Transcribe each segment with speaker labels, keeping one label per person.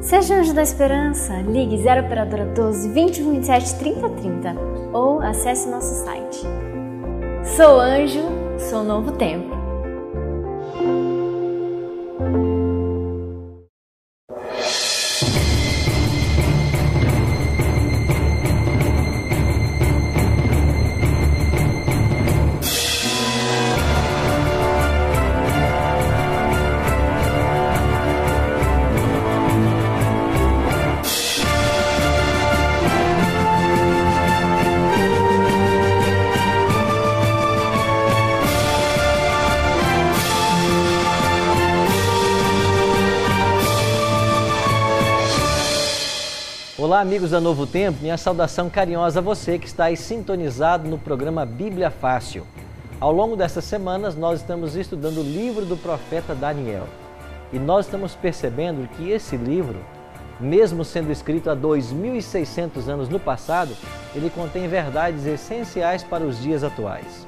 Speaker 1: Seja Anjo da Esperança, ligue 0 operadora 12 20 27 30 30 ou acesse nosso site. Sou anjo, sou novo tempo.
Speaker 2: Olá, amigos da Novo Tempo, minha saudação carinhosa a você que está aí sintonizado no programa Bíblia Fácil. Ao longo dessas semanas, nós estamos estudando o livro do profeta Daniel. E nós estamos percebendo que esse livro, mesmo sendo escrito há 2.600 anos no passado, ele contém verdades essenciais para os dias atuais.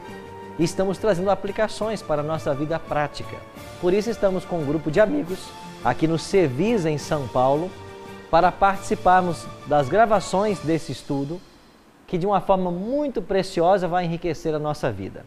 Speaker 2: E estamos trazendo aplicações para a nossa vida prática. Por isso estamos com um grupo de amigos aqui no Cevisa, em São Paulo, para participarmos das gravações desse estudo, que de uma forma muito preciosa vai enriquecer a nossa vida.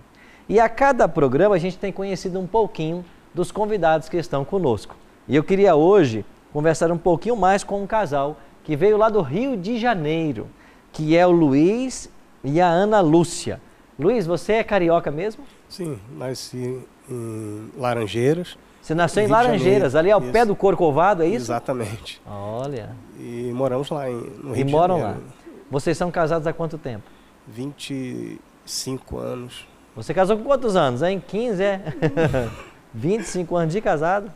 Speaker 2: E a cada programa a gente tem conhecido um pouquinho dos convidados que estão conosco. E eu queria hoje conversar um pouquinho mais com um casal que veio lá do Rio de Janeiro, que é o Luiz e a Ana Lúcia. Luiz, você é carioca mesmo?
Speaker 3: Sim, nasci em Laranjeiras.
Speaker 2: Você nasceu em Laranjeiras, ali ao pé do Corcovado, é isso?
Speaker 3: Exatamente.
Speaker 2: Olha.
Speaker 3: E moramos lá no Rio
Speaker 2: E
Speaker 3: de
Speaker 2: moram
Speaker 3: Janeiro.
Speaker 2: lá. Vocês são casados há quanto tempo?
Speaker 3: 25 anos.
Speaker 2: Você casou com quantos anos, hein? 15, é? 25 anos de casado?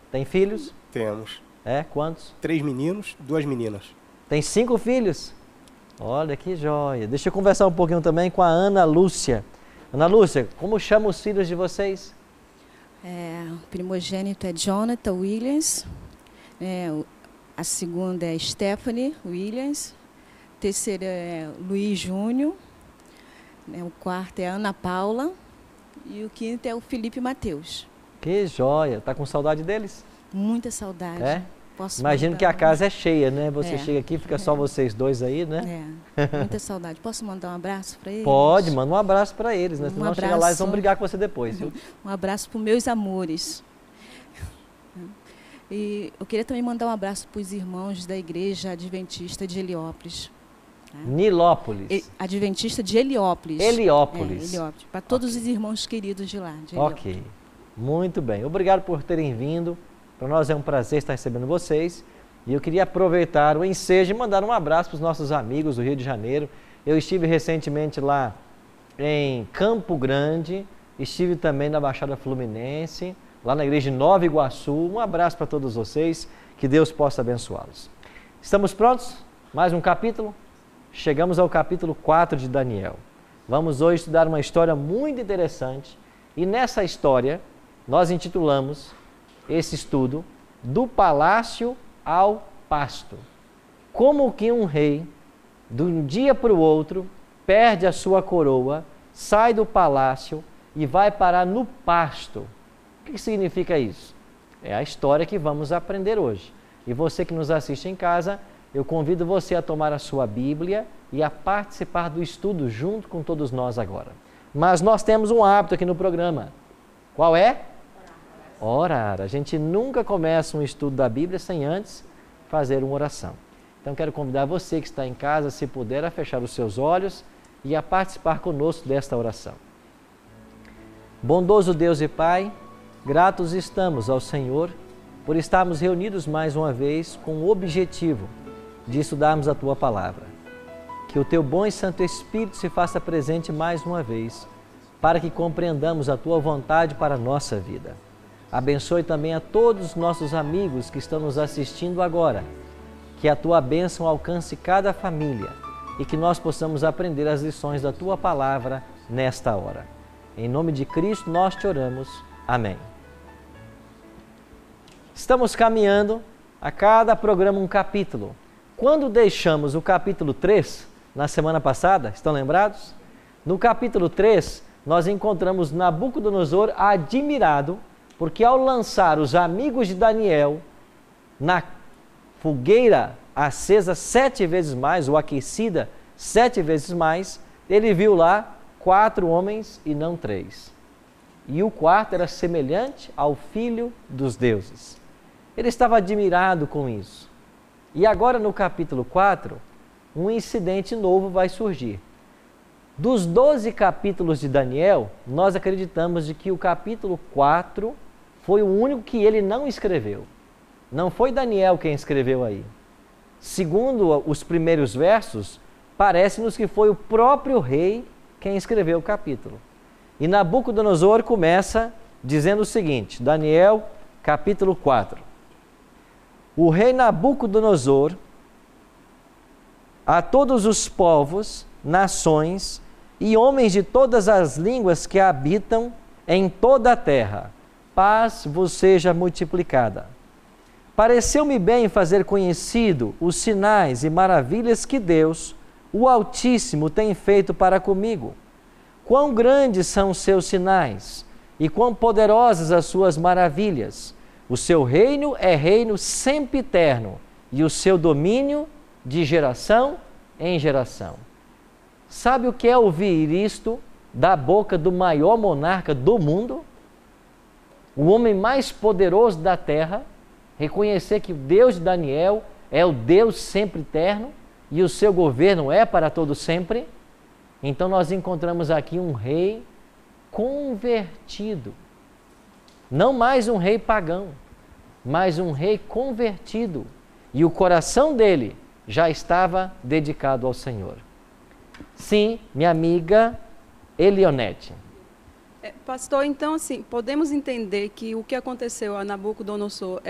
Speaker 2: Tem filhos?
Speaker 3: Temos.
Speaker 2: É? Quantos?
Speaker 3: 3 meninos, 2 meninas.
Speaker 2: Tem 5 filhos? Olha que joia. Deixa eu conversar um pouquinho também com a Ana Lúcia. Ana Lúcia, como chamam os filhos de vocês?
Speaker 4: O primogênito é Jonathan Williams, a segunda é Stephanie Williams, a terceira é Luiz Júnior, o quarto é Ana Paula e o quinto é o Felipe Mateus.
Speaker 2: Que joia. Tá com saudade deles?
Speaker 4: Muita saudade.
Speaker 2: É?
Speaker 4: Posso
Speaker 2: Imagino
Speaker 4: mandar
Speaker 2: que a casa é cheia, né? Você chega aqui, fica só vocês dois aí, né?
Speaker 4: Muita saudade. Posso mandar um abraço para eles?
Speaker 2: Pode, manda um abraço para eles, né? Senão chega lá e vão brigar com você depois, viu?
Speaker 4: Um abraço para os meus amores. E eu queria também mandar um abraço para os irmãos da Igreja Adventista de Heliópolis.
Speaker 2: Nilópolis.
Speaker 4: Adventista de Heliópolis.
Speaker 2: Heliópolis.
Speaker 4: Heliópolis. Para todos os irmãos queridos de lá. De
Speaker 2: ok. Muito bem. Obrigado por terem vindo. Para nós é um prazer estar recebendo vocês. E eu queria aproveitar o ensejo e mandar um abraço para os nossos amigos do Rio de Janeiro. Eu estive recentemente lá em Campo Grande, estive também na Baixada Fluminense, lá na igreja de Nova Iguaçu. Um abraço para todos vocês, que Deus possa abençoá-los. Estamos prontos? Mais um capítulo? Chegamos ao capítulo 4 de Daniel. Vamos hoje estudar uma história muito interessante e nessa história nós intitulamos esse estudo do palácio ao pasto. Como que um rei, de um dia para o outro, perde a sua coroa, sai do palácio e vai parar no pasto. O que significa isso? É a história que vamos aprender hoje. E você que nos assiste em casa, eu convido você a tomar a sua Bíblia e a participar do estudo junto com todos nós agora. Mas nós temos um hábito aqui no programa. Qual é? Orar. A gente nunca começa um estudo da Bíblia sem antes fazer uma oração. Então quero convidar você que está em casa, se puder, a fechar os seus olhos e a participar conosco desta oração. Bondoso Deus e Pai, gratos estamos ao Senhor por estarmos reunidos mais uma vez com o objetivo de estudarmos a Tua Palavra. Que o Teu bom e Santo Espírito se faça presente mais uma vez, para que compreendamos a Tua vontade para a nossa vida. Abençoe também a todos os nossos amigos que estão nos assistindo agora. Que a Tua bênção alcance cada família e que nós possamos aprender as lições da Tua Palavra nesta hora. Em nome de Cristo nós te oramos. Amém. Estamos caminhando a cada programa um capítulo. Quando deixamos o capítulo 3, na semana passada, estão lembrados? No capítulo 3, nós encontramos Nabucodonosor admirado porque ao lançar os amigos de Daniel na fogueira acesa 7 vezes mais, ou aquecida 7 vezes mais, ele viu lá 4 homens e não 3. E o quarto era semelhante ao Filho dos deuses. Ele estava admirado com isso. E agora no capítulo 4, um incidente novo vai surgir. Dos 12 capítulos de Daniel, nós acreditamos de que o capítulo 4 foi o único que ele não escreveu. Não foi Daniel quem escreveu aí. Segundo os primeiros versos, parece-nos que foi o próprio rei quem escreveu o capítulo. E Nabucodonosor começa dizendo o seguinte, Daniel, capítulo 4. O rei Nabucodonosor, a todos os povos, nações e homens de todas as línguas que habitam em toda a terra, paz vos seja multiplicada. Pareceu-me bem fazer conhecido os sinais e maravilhas que Deus, o Altíssimo, tem feito para comigo. Quão grandes são os seus sinais e quão poderosas as suas maravilhas. O seu reino é reino sempiterno e o seu domínio de geração em geração. Sabe o que é ouvir isto da boca do maior monarca do mundo? O homem mais poderoso da terra, reconhecer que o Deus de Daniel é o Deus sempre eterno e o seu governo é para todo sempre. Então nós encontramos aqui um rei convertido. Não mais um rei pagão, mas um rei convertido. E o coração dele já estava dedicado ao Senhor. Sim, minha amiga Elionete.
Speaker 5: Pastor, então assim, podemos entender que o que aconteceu a Nabucodonosor,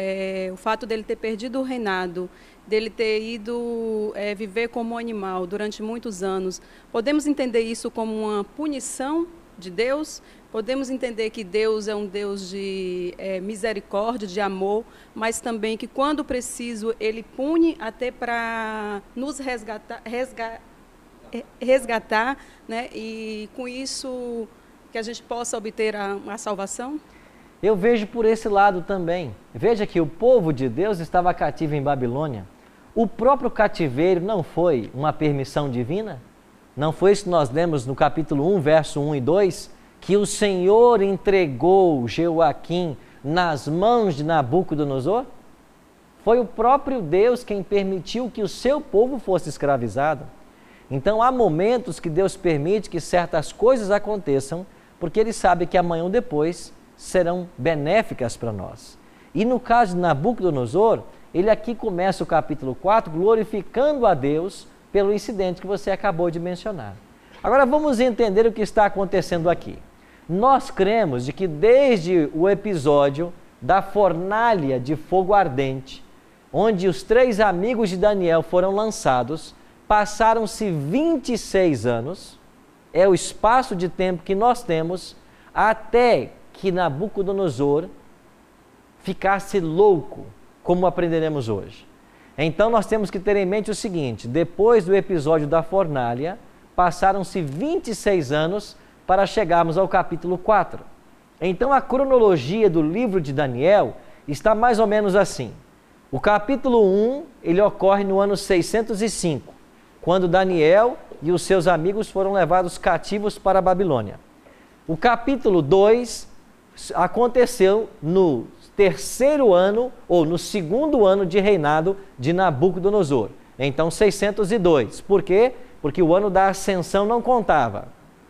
Speaker 5: o fato dele ter perdido o reinado, dele ter ido viver como animal durante muitos anos, podemos entender isso como uma punição de Deus? Podemos entender que Deus é um Deus de misericórdia, de amor, mas também que quando preciso Ele pune até para nos resgatar, né? E com isso que a gente possa obter a salvação?
Speaker 2: Eu vejo por esse lado também. Veja que o povo de Deus estava cativo em Babilônia. O próprio cativeiro não foi uma permissão divina? Não foi isso que nós lemos no capítulo 1, verso 1 e 2? Que o Senhor entregou Jeoaquim nas mãos de Nabucodonosor? Foi o próprio Deus quem permitiu que o seu povo fosse escravizado. Então há momentos que Deus permite que certas coisas aconteçam, porque Ele sabe que amanhã ou depois serão benéficas para nós. E no caso de Nabucodonosor, ele aqui começa o capítulo 4 glorificando a Deus pelo incidente que você acabou de mencionar. Agora vamos entender o que está acontecendo aqui. Nós cremos de que desde o episódio da fornalha de fogo ardente, onde os 3 amigos de Daniel foram lançados, passaram-se 26 anos, é o espaço de tempo que nós temos até que Nabucodonosor ficasse louco, como aprenderemos hoje. Então nós temos que ter em mente o seguinte, depois do episódio da fornalha, passaram-se 26 anos para chegarmos ao capítulo 4. Então a cronologia do livro de Daniel está mais ou menos assim. O capítulo 1, ele ocorre no ano 605, quando Daniel e os seus amigos foram levados cativos para a Babilônia. O capítulo 2 aconteceu no 3º ano, ou no 2º ano de reinado de Nabucodonosor. Então 602. Por quê? Porque o ano da ascensão não contava.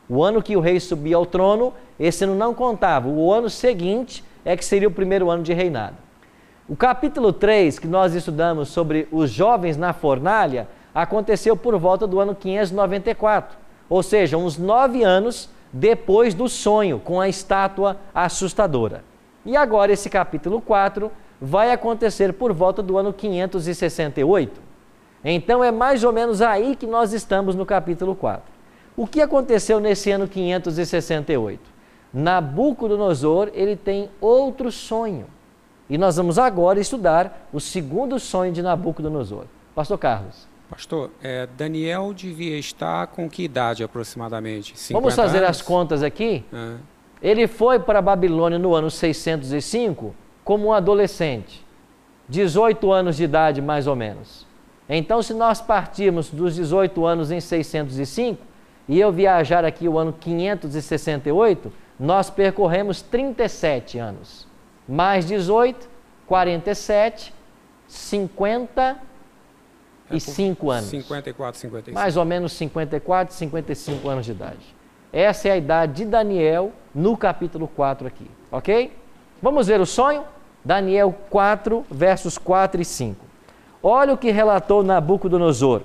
Speaker 2: O ano que o rei subia ao trono, esse ano não contava. O ano seguinte é que seria o 1º ano de reinado. O capítulo 3, que nós estudamos sobre os jovens na fornalha, aconteceu por volta do ano 594, ou seja, uns 9 anos depois do sonho com a estátua assustadora. E agora esse capítulo 4 vai acontecer por volta do ano 568. Então é mais ou menos aí que nós estamos no capítulo 4. O que aconteceu nesse ano 568? Nabucodonosor, ele tem outro sonho. E nós vamos agora estudar o 2º sonho de Nabucodonosor. Pastor Carlos.
Speaker 6: Pastor, Daniel devia estar com que idade aproximadamente? 50
Speaker 2: Vamos fazer
Speaker 6: anos?
Speaker 2: as contas aqui? Ele foi para a Babilônia no ano 605 como um adolescente. 18 anos de idade, mais ou menos. Então, se nós partirmos dos 18 anos em 605, e eu viajar aqui o ano 568, nós percorremos 37 anos. Mais 18, 47, 55 anos.
Speaker 6: 54, 55.
Speaker 2: Mais ou menos 54, 55 anos de idade. Essa é a idade de Daniel no capítulo 4 aqui, ok? Vamos ver o sonho? Daniel 4, versos 4 e 5. Olha o que relatou Nabucodonosor.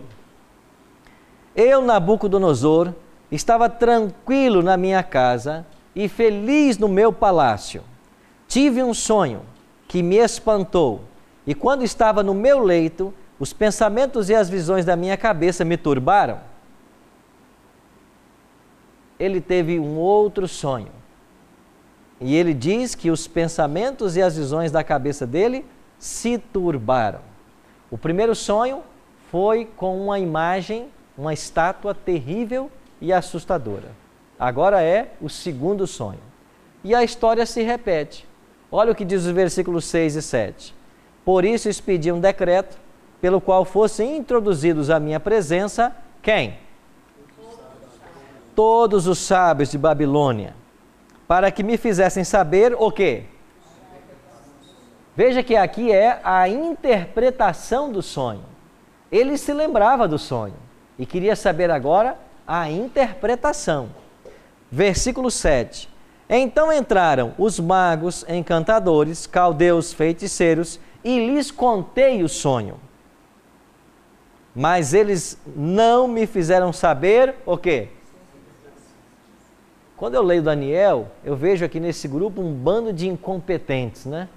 Speaker 2: Eu, Nabucodonosor, estava tranquilo na minha casa e feliz no meu palácio. Tive um sonho que me espantou, e quando estava no meu leito, os pensamentos e as visões da minha cabeça me turbaram. Ele teve um outro sonho. E ele diz que os pensamentos e as visões da cabeça dele se turbaram. O primeiro sonho foi com uma imagem, uma estátua terrível e assustadora. Agora é o segundo sonho. E a história se repete. Olha o que diz os versículos 6 e 7. Por isso expedi um decreto pelo qual fossem introduzidos à minha presença, quem? Todos os sábios de Babilônia, para que me fizessem saber o quê? Veja que aqui é a interpretação do sonho. Ele se lembrava do sonho e queria saber agora a interpretação. Versículo 7. Então entraram os magos, encantadores, caldeus, feiticeiros, e lhes contei o sonho. Mas eles não me fizeram saber o quê? Quando eu leio Daniel, eu vejo aqui nesse grupo um bando de incompetentes, né?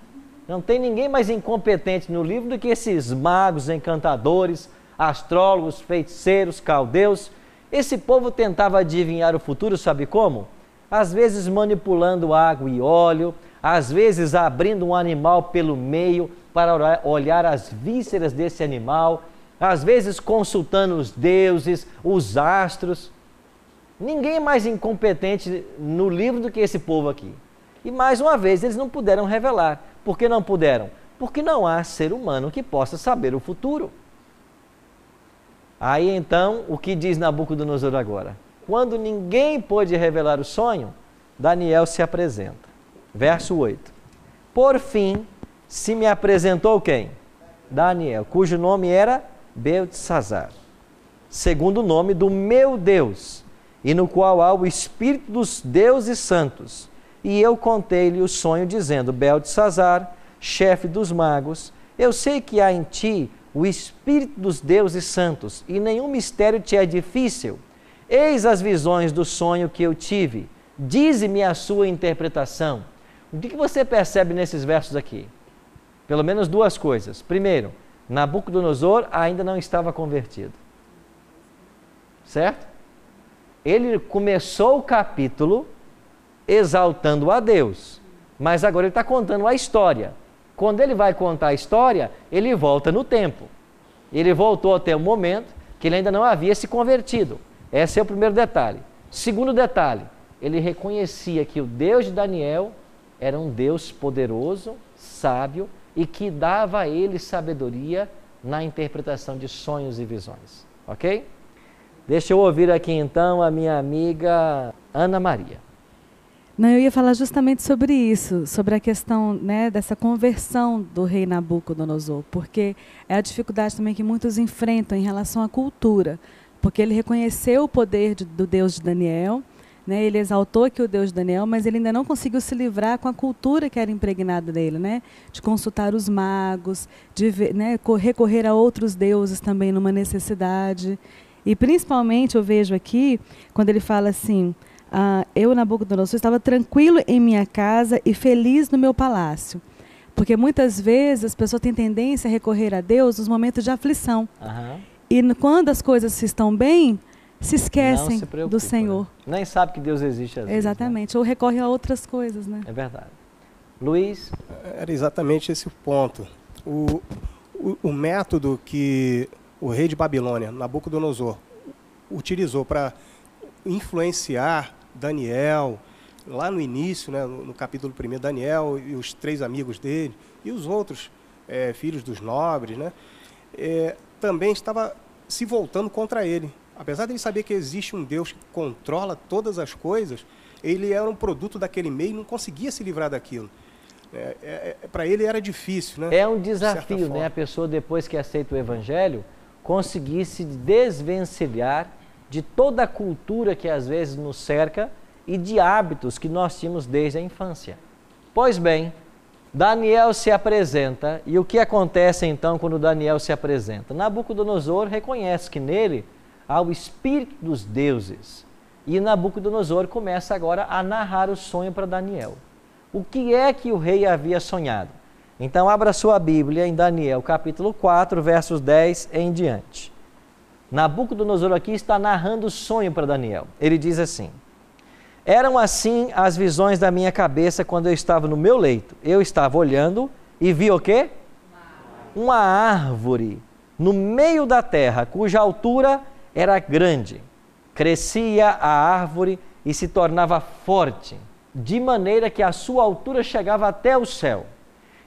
Speaker 2: Não tem ninguém mais incompetente no livro do que esses magos, encantadores, astrólogos, feiticeiros, caldeus. Esse povo tentava adivinhar o futuro, sabe como? Às vezes manipulando água e óleo, às vezes abrindo um animal pelo meio para olhar as vísceras desse animal, às vezes consultando os deuses, os astros. Ninguém é mais incompetente no livro do que esse povo aqui. E mais uma vez, eles não puderam revelar. Por que não puderam? Porque não há ser humano que possa saber o futuro. Aí então, o que diz Nabucodonosor agora? Quando ninguém pôde revelar o sonho, Daniel se apresenta. Verso 8. Por fim, se me apresentou quem? Daniel, cujo nome era Beltesazar, segundo o nome do meu Deus, e no qual há o Espírito dos deuses santos. E eu contei-lhe o sonho, dizendo: Beltesazar, chefe dos magos, eu sei que há em ti o Espírito dos deuses santos, e nenhum mistério te é difícil. Eis as visões do sonho que eu tive. Dize-me a sua interpretação. O que você percebe nesses versos aqui? Pelo menos duas coisas. Primeiro, Nabucodonosor ainda não estava convertido. Certo? Ele começou o capítulo exaltando a Deus, mas agora ele está contando a história. Quando ele vai contar a história, ele volta no tempo. Ele voltou até o momento que ele ainda não havia se convertido. Esse é o primeiro detalhe. Segundo detalhe, ele reconhecia que o Deus de Daniel era um Deus poderoso, sábio, e que dava a ele sabedoria na interpretação de sonhos e visões. Ok? Deixa eu ouvir aqui então a minha amiga Ana Maria.
Speaker 7: Não, eu ia falar justamente sobre isso, sobre a questão, né, dessa conversão do rei Nabucodonosor, porque é a dificuldade também que muitos enfrentam em relação à cultura, porque ele reconheceu o poder do Deus de Daniel, né, ele exaltou aqui o Deus de Daniel, mas ele ainda não conseguiu se livrar com a cultura que era impregnada dele, né, de consultar os magos, de né, recorrer a outros deuses também numa necessidade. E principalmente eu vejo aqui, quando ele fala assim: eu, Nabucodonosor, estava tranquilo em minha casa e feliz no meu palácio. Porque muitas vezes as pessoas têm tendência a recorrer a Deus nos momentos de aflição. E quando as coisas estão bem, se esquecem do Senhor.
Speaker 2: Né? Nem sabe que Deus existe às vezes.
Speaker 7: Exatamente, né? Ou recorre a outras coisas, né?
Speaker 2: É verdade. Luiz?
Speaker 3: Era exatamente esse o ponto. O método que o rei de Babilônia, Nabucodonosor, utilizou para influenciar Daniel, lá no início, né, no capítulo 1, Daniel e os 3 amigos dele, e os outros filhos dos nobres, né? Também estava se voltando contra ele. Apesar de ele saber que existe um Deus que controla todas as coisas, ele era um produto daquele meio e não conseguia se livrar daquilo. Para ele era difícil, né?
Speaker 2: É um desafio, né? A pessoa, depois que aceita o Evangelho, conseguir se desvencilhar de toda a cultura que às vezes nos cerca e de hábitos que nós tínhamos desde a infância. Pois bem, Daniel se apresenta, e o que acontece então quando Daniel se apresenta? Nabucodonosor reconhece que nele há o espírito dos deuses, e Nabucodonosor começa agora a narrar o sonho para Daniel. O que é que o rei havia sonhado? Então abra sua Bíblia em Daniel capítulo 4, versos 10 em diante. Nabucodonosor aqui está narrando o sonho para Daniel. Ele diz assim: eram assim as visões da minha cabeça quando eu estava no meu leito. Eu estava olhando e vi o quê? Uma árvore no meio da terra, cuja altura era grande. Crescia a árvore e se tornava forte, de maneira que a sua altura chegava até o céu,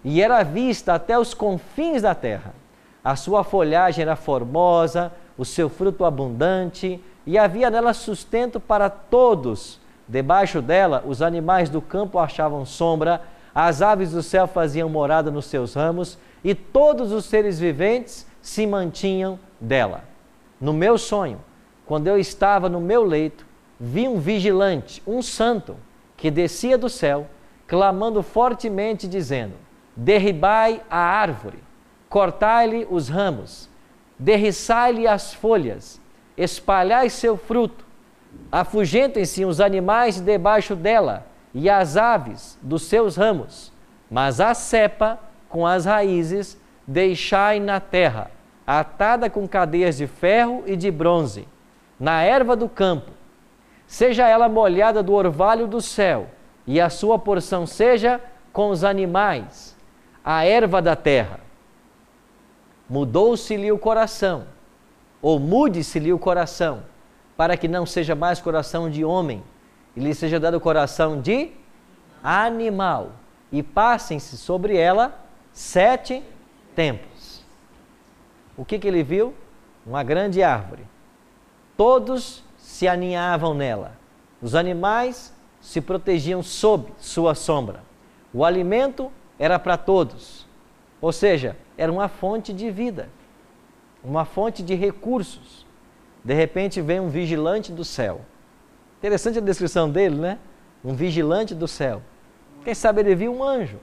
Speaker 2: e era vista até os confins da terra. A sua folhagem era formosa, o seu fruto abundante, e havia nela sustento para todos. Debaixo dela, os animais do campo achavam sombra, as aves do céu faziam morada nos seus ramos, e todos os seres viventes se mantinham dela. No meu sonho, quando eu estava no meu leito, vi um vigilante, um santo, que descia do céu, clamando fortemente, dizendo: derribai a árvore, cortai-lhe os ramos, derriçai-lhe as folhas, espalhai seu fruto, afugentem-se os animais debaixo dela e as aves dos seus ramos, mas a cepa com as raízes deixai na terra, atada com cadeias de ferro e de bronze, na erva do campo, seja ela molhada do orvalho do céu, e a sua porção seja com os animais, a erva da terra. Mudou-se-lhe o coração, ou mude-se-lhe o coração, para que não seja mais coração de homem, e lhe seja dado coração de animal, e passem-se sobre ela 7 tempos. O que ele viu? Uma grande árvore. Todos se aninhavam nela. Os animais se protegiam sob sua sombra. O alimento era para todos. Ou seja, era uma fonte de vida, uma fonte de recursos. De repente vem um vigilante do céu. Interessante a descrição dele, né? Um vigilante do céu. Quem sabe ele viu um anjo.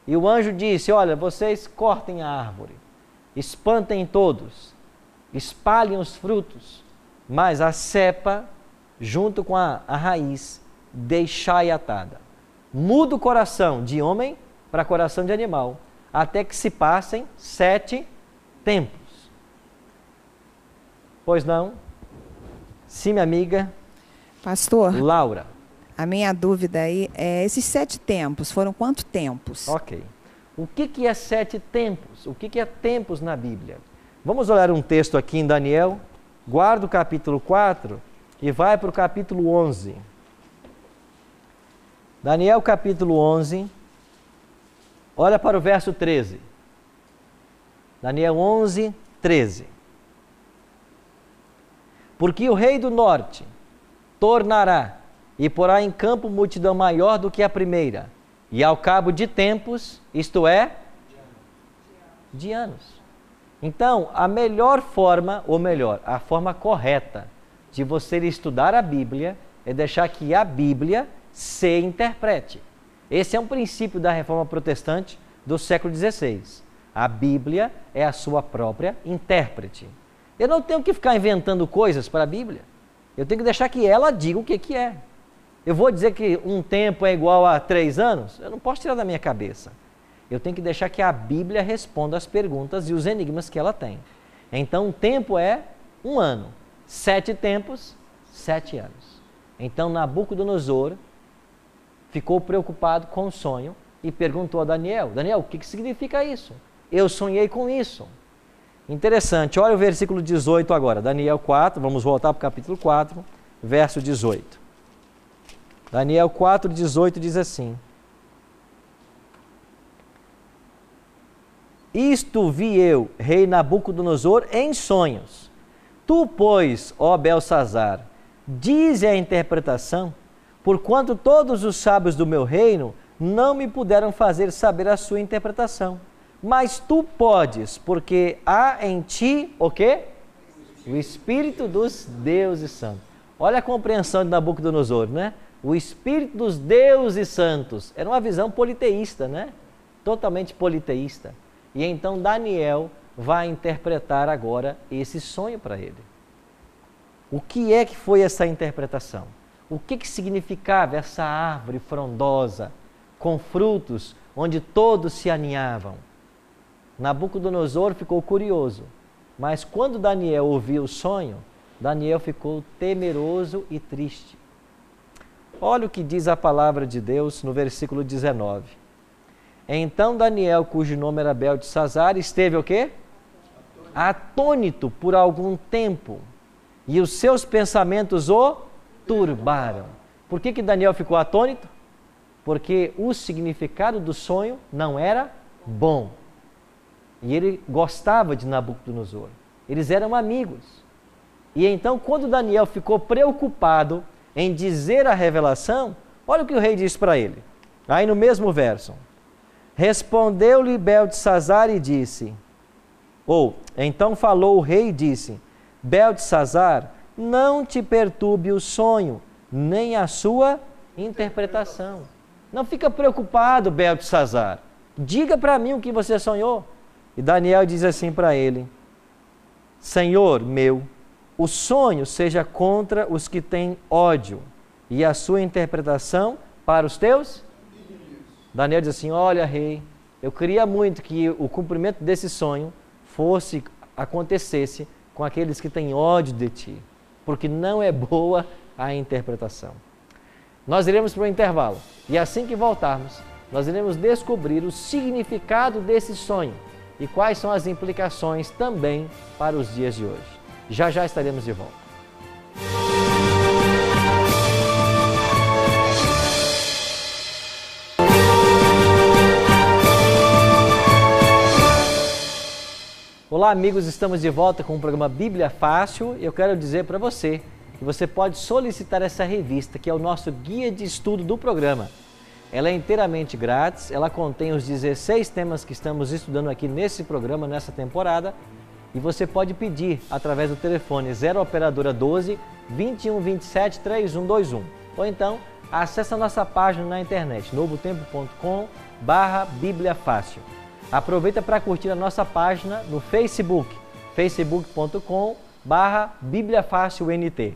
Speaker 2: E o anjo disse: olha, vocês cortem a árvore, espantem todos, espalhem os frutos, mas a cepa, junto com a raiz, deixai atada. Muda o coração de homem para coração de animal, até que se passem 7 tempos. Pois não? Sim, minha amiga.
Speaker 8: Pastor.
Speaker 2: Laura.
Speaker 8: A minha dúvida aí é, esses 7 tempos, foram quantos tempos?
Speaker 2: Ok. O que é 7 tempos? O que é tempos na Bíblia? Vamos olhar um texto aqui em Daniel. Guarda o capítulo 4 e vai para o capítulo 11. Daniel capítulo 11. Olha para o verso 13. Daniel 11, 13. Porque o rei do norte tornará e porá em campo multidão maior do que a primeira, e ao cabo de tempos, isto é, de anos. Então, a melhor forma, ou melhor, a forma correta de você estudar a Bíblia é deixar que a Bíblia se interprete. Esse é um princípio da Reforma Protestante do século XVI. A Bíblia é a sua própria intérprete. Eu não tenho que ficar inventando coisas para a Bíblia. Eu tenho que deixar que ela diga o que é. Eu vou dizer que um tempo é igual a 3 anos? Eu não posso tirar da minha cabeça. Eu tenho que deixar que a Bíblia responda as perguntas e os enigmas que ela tem. Então, um tempo é 1 ano. 7 tempos, 7 anos. Então, Nabucodonosor ficou preocupado com o sonho e perguntou a Daniel: Daniel, o que significa isso? Eu sonhei com isso. Interessante, olha o versículo 18 agora, Daniel 4, vamos voltar para o capítulo 4, verso 18. Daniel 4, 18 diz assim: isto vi eu, rei Nabucodonosor, em sonhos. Tu, pois, ó Belsazar, dize a interpretação, porquanto todos os sábios do meu reino não me puderam fazer saber a sua interpretação. Mas tu podes, porque há em ti o quê? O Espírito dos deuses santos. Olha a compreensão de Nabucodonosor, né? O Espírito dos deuses santos. Era uma visão politeísta, né? Totalmente politeísta. E então Daniel vai interpretar agora esse sonho para ele. O que é que foi essa interpretação? O que significava essa árvore frondosa, com frutos, onde todos se aninhavam? Nabucodonosor ficou curioso, mas quando Daniel ouviu o sonho, Daniel ficou temeroso e triste. Olha o que diz a palavra de Deus no versículo 19. Então Daniel, cujo nome era Beltesazar, esteve o quê? Atônito por algum tempo, e os seus pensamentos o turbaram. Por que Daniel ficou atônito? Porque o significado do sonho não era bom. E ele gostava de Nabucodonosor. Eles eram amigos. E então, quando Daniel ficou preocupado em dizer a revelação, olha o que o rei disse para ele. Aí no mesmo verso. Respondeu-lhe Beltesazar e disse, então falou o rei e disse, Beltesazar, não te perturbe o sonho, nem a sua interpretação. Não fica preocupado, Beltesazar. Diga para mim o que você sonhou. E Daniel diz assim para ele, Senhor meu, o sonho seja contra os que têm ódio, e a sua interpretação para os teus? Daniel diz assim, olha rei, eu queria muito que o cumprimento desse sonho acontecesse com aqueles que têm ódio de ti, porque não é boa a interpretação. Nós iremos para o intervalo, e assim que voltarmos, nós iremos descobrir o significado desse sonho e quais são as implicações também para os dias de hoje. Já já estaremos de volta. Olá amigos, estamos de volta com o programa Bíblia Fácil e eu quero dizer para você que você pode solicitar essa revista que é o nosso guia de estudo do programa. Ela é inteiramente grátis, ela contém os 16 temas que estamos estudando aqui nesse programa, nessa temporada, e você pode pedir através do telefone 0 operadora 12 21 27 3121, ou então acesse a nossa página na internet novotempo.com/Bíblia Fácil. Aproveita para curtir a nossa página no Facebook, facebook.com/Bíblia Fácil NT.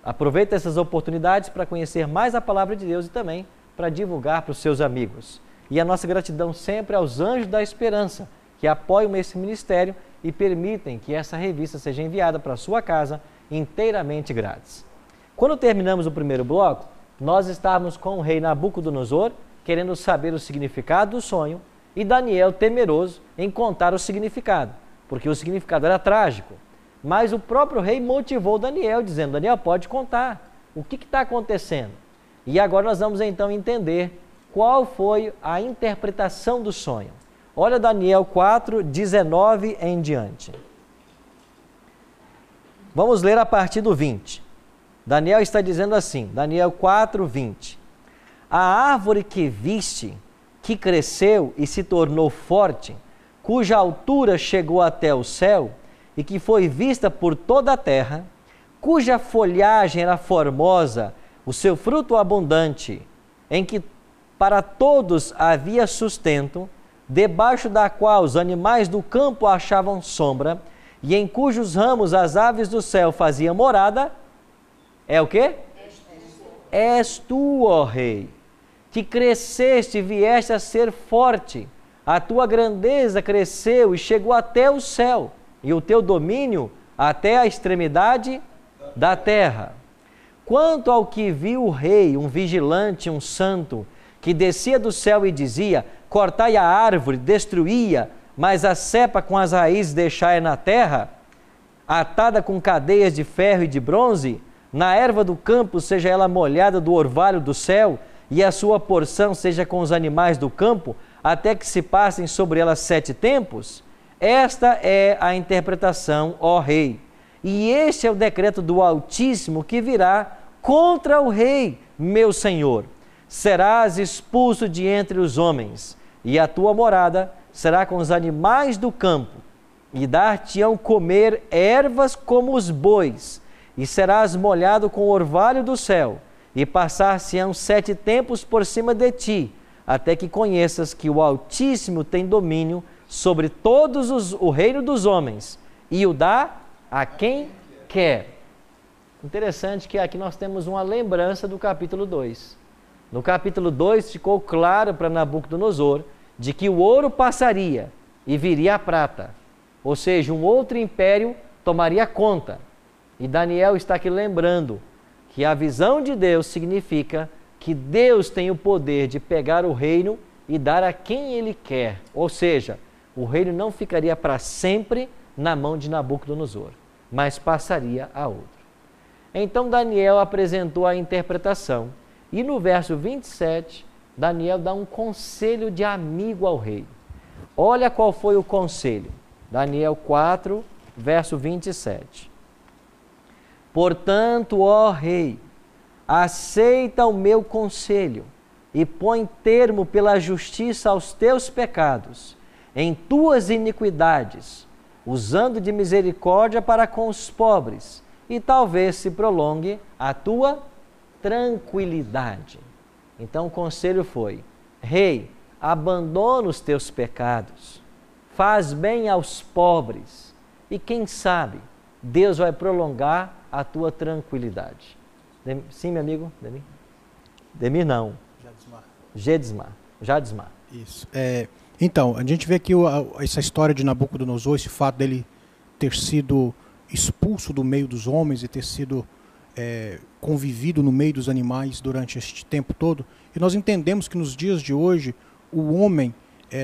Speaker 2: Aproveita essas oportunidades para conhecer mais a Palavra de Deus e também para divulgar para os seus amigos. E a nossa gratidão sempre aos Anjos da Esperança, que apoiam esse ministério e permitem que essa revista seja enviada para a sua casa inteiramente grátis. Quando terminamos o primeiro bloco, nós estávamos com o rei Nabucodonosor, querendo saber o significado do sonho, e Daniel temeroso em contar o significado, porque o significado era trágico. Mas o próprio rei motivou Daniel, dizendo, Daniel, pode contar, o que está acontecendo? E agora nós vamos então entender qual foi a interpretação do sonho. Olha Daniel 4, 19 em diante. Vamos ler a partir do 20. Daniel está dizendo assim, Daniel 4, 20. A árvore que viste, que cresceu e se tornou forte, cuja altura chegou até o céu e que foi vista por toda a terra, cuja folhagem era formosa, o seu fruto abundante, em que para todos havia sustento, debaixo da qual os animais do campo achavam sombra, e em cujos ramos as aves do céu faziam morada, é o quê? És tu, ó rei, que cresceste e vieste a ser forte, a tua grandeza cresceu e chegou até o céu, e o teu domínio até a extremidade da terra. Quanto ao que viu o rei, um vigilante, um santo, que descia do céu e dizia, cortai a árvore, destruía, mas a cepa com as raízes deixai na terra, atada com cadeias de ferro e de bronze, na erva do campo seja ela molhada do orvalho do céu, e a sua porção seja com os animais do campo, até que se passem sobre ela 7 tempos? Esta é a interpretação, ó rei. E este é o decreto do Altíssimo que virá contra o rei, meu senhor. Serás expulso de entre os homens, e a tua morada será com os animais do campo, e dar-te-ão comer ervas como os bois, e serás molhado com o orvalho do céu, e passar-se-ão 7 tempos por cima de ti, até que conheças que o Altíssimo tem domínio sobre todos o reino dos homens, e o dá a quem quer. Interessante que aqui nós temos uma lembrança do capítulo 2. No capítulo 2 ficou claro para Nabucodonosor de que o ouro passaria e viria a prata, ou seja, um outro império tomaria conta. E Daniel está aqui lembrando que a visão de Deus significa que Deus tem o poder de pegar o reino e dar a quem Ele quer, ou seja, o reino não ficaria para sempre na mão de Nabucodonosor, mas passaria a outro. Então Daniel apresentou a interpretação e no verso 27, Daniel dá um conselho de amigo ao rei. Olha qual foi o conselho. Daniel 4, verso 27. Portanto, ó rei, aceita o meu conselho e põe termo pela justiça aos teus pecados, em tuas iniquidades, usando de misericórdia para com os pobres, e talvez se prolongue a tua tranquilidade. Então o conselho foi: rei, abandona os teus pecados, faz bem aos pobres, e quem sabe Deus vai prolongar a tua tranquilidade. Sim, meu amigo? Demir não. Jadismar.
Speaker 9: Isso. Então, a gente vê aqui essa história de Nabucodonosor, esse fato dele ter sido expulso do meio dos homens e ter sido convivido no meio dos animais durante este tempo todo. E nós entendemos que nos dias de hoje, o homem,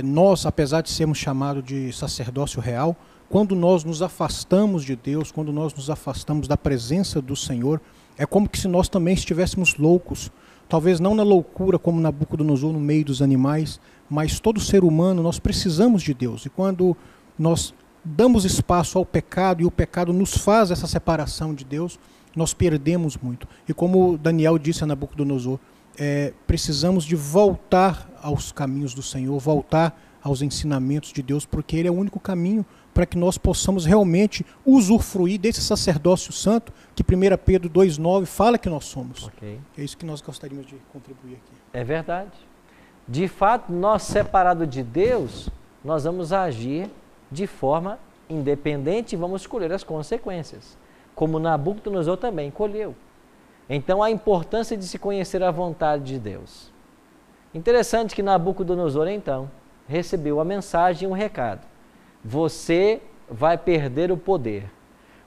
Speaker 9: nós, apesar de sermos chamados de sacerdócio real, quando nós nos afastamos de Deus, quando nós nos afastamos da presença do Senhor, é como que se nós também estivéssemos loucos. Talvez não na loucura como Nabucodonosor no meio dos animais, mas todo ser humano, nós precisamos de Deus. E quando nós damos espaço ao pecado e o pecado nos faz essa separação de Deus, nós perdemos muito. E como Daniel disse a Nabucodonosor, precisamos de voltar aos caminhos do Senhor, voltar aos ensinamentos de Deus, porque Ele é o único caminho para que nós possamos realmente usufruir desse sacerdócio santo que 1 Pedro 2,9 fala que nós somos.
Speaker 2: Okay.
Speaker 9: É isso que nós gostaríamos de contribuir aqui.
Speaker 2: É verdade. De fato, nós separados de Deus, nós vamos agir de forma independente e vamos colher as consequências, como Nabucodonosor também colheu. Então, a importância de se conhecer a vontade de Deus. Interessante que Nabucodonosor, então, recebeu a mensagem e um recado. Você vai perder o poder.